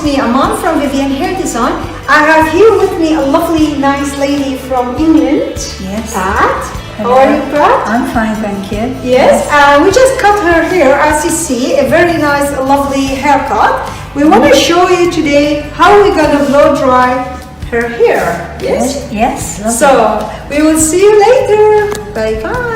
me, Aman from Vivian Hair Design. I have here with me a lovely, nice lady from England. Yes. Pat. Hello. How are you, Pat? I'm fine, thank you. Yes. We just cut her hair, as you see, a very nice, lovely haircut. We want to show you today how we're gonna blow dry her hair. Yes. Yes. Lovely. So we will see you later. Bye bye.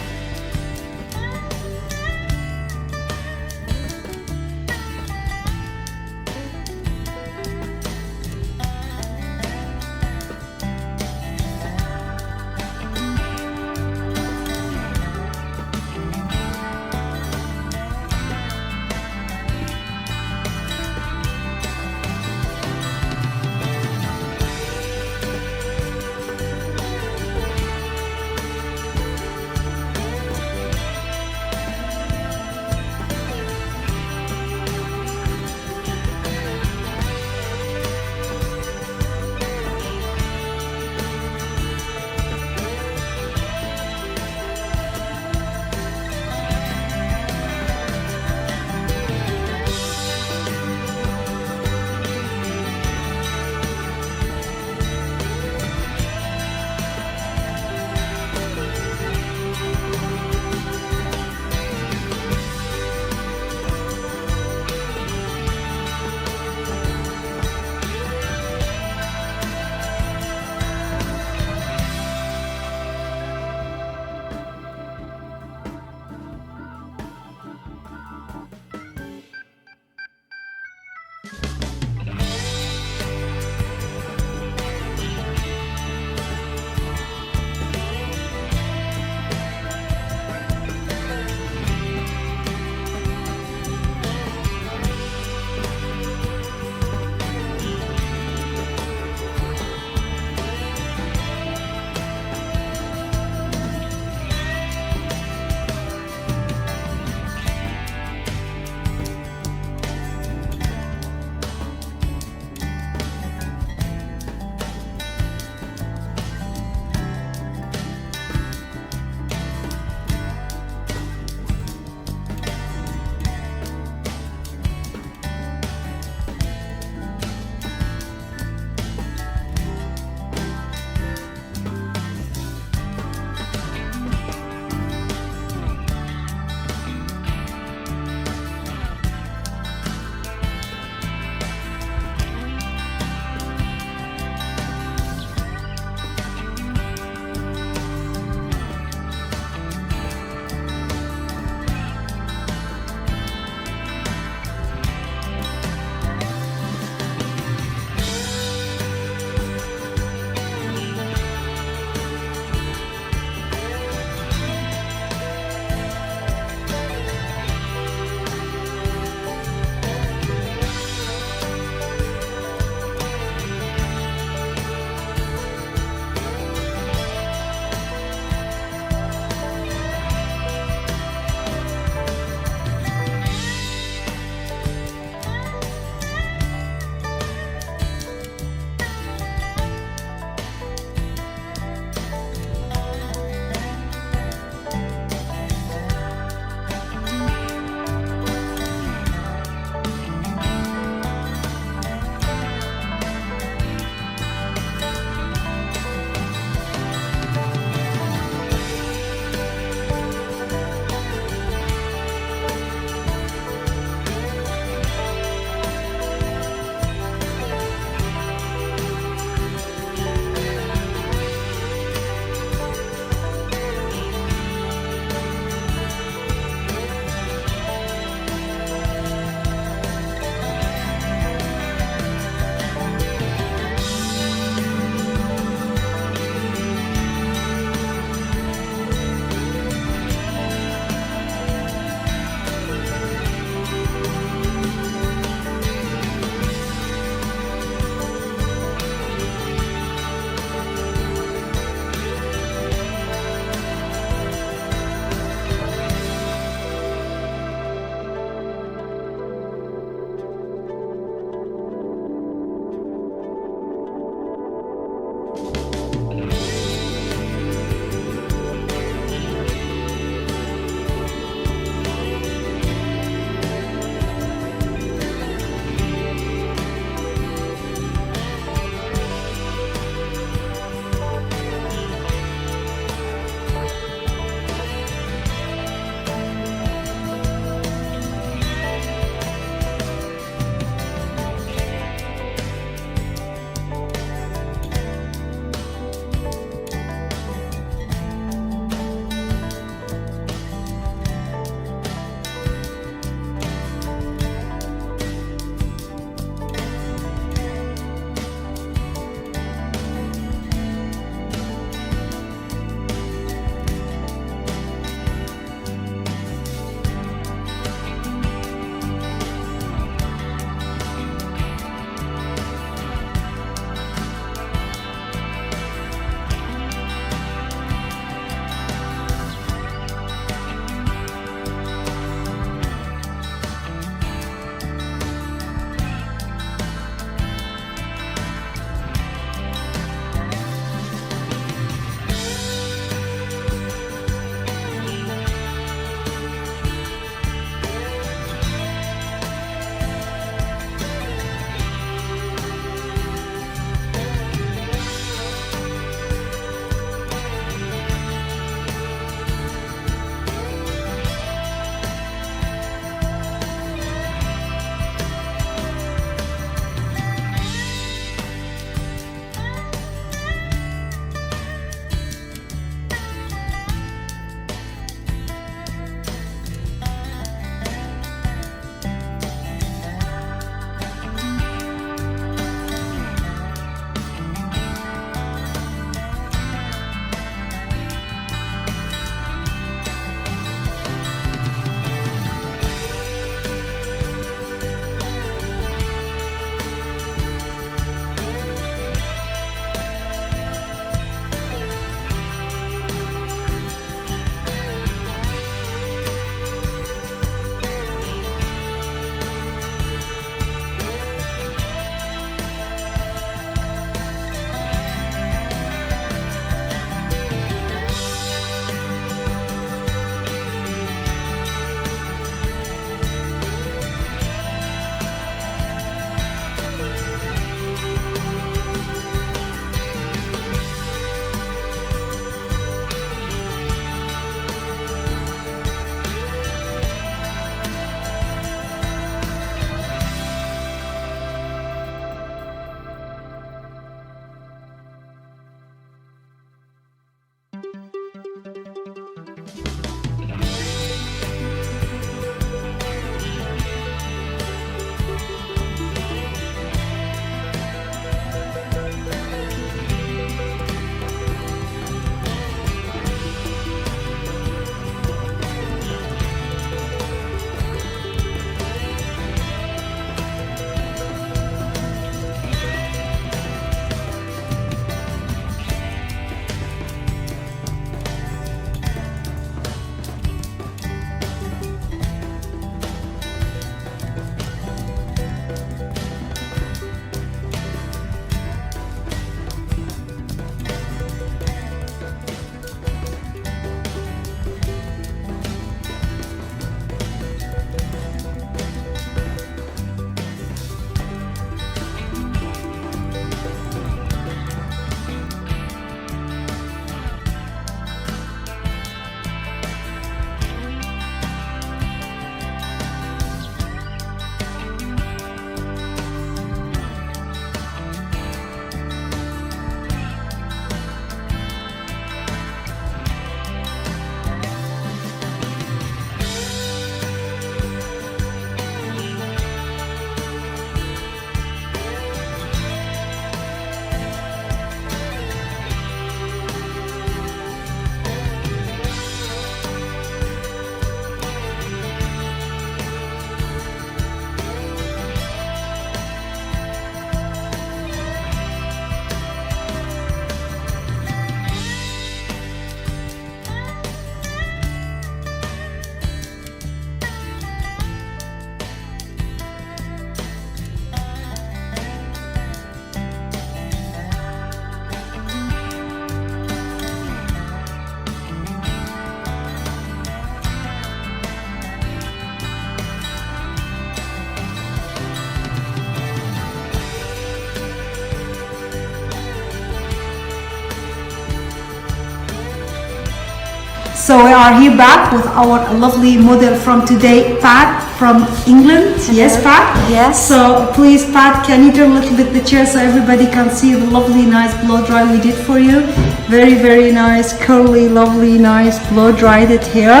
So we are here back with our lovely model from today, Pat from England. Yes, Pat? Yes. So please, Pat, can you turn a little bit the chair so everybody can see the lovely, nice blow dry we did for you? Very, very nice, curly, lovely, nice blow dried it hair.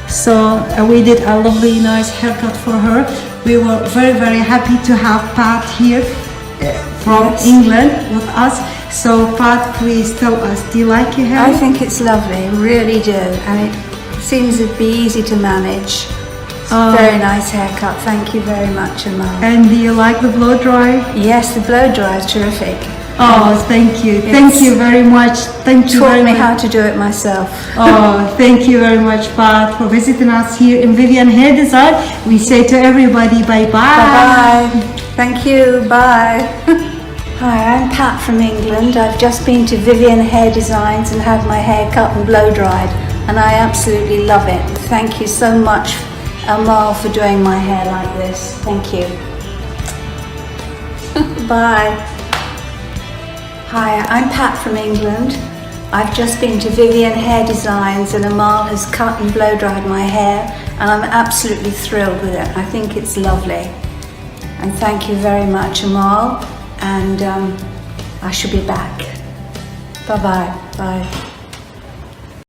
So we did a lovely, nice haircut for her. We were very, very happy to have Pat here from England with us. So Pat, please tell us, do you like your hair? I think it's lovely, really do, and it seems to be easy to manage. It's a very nice haircut. Thank you very much, Amal. And do you like the blow dry? Yes, the blow dry is terrific. Oh, thank you. Thank you very much. Thank you very Taught me much. how to do it myself. Oh, thank you very much, Pat, for visiting us here in Vivian Hair Design. We say to everybody, bye-bye. Bye-bye. Thank you. Bye. Hi, I'm Pat from England. I've just been to Vivian Hair Designs and had my hair cut and blow dried, and I absolutely love it. Thank you so much, Amal, for doing my hair like this. Thank you. Bye. Hi, I'm Pat from England. I've just been to Vivian Hair Designs and Amal has cut and blow dried my hair, and I'm absolutely thrilled with it. I think it's lovely. And thank you very much, Amal. And I shall be back. Bye-bye. Bye.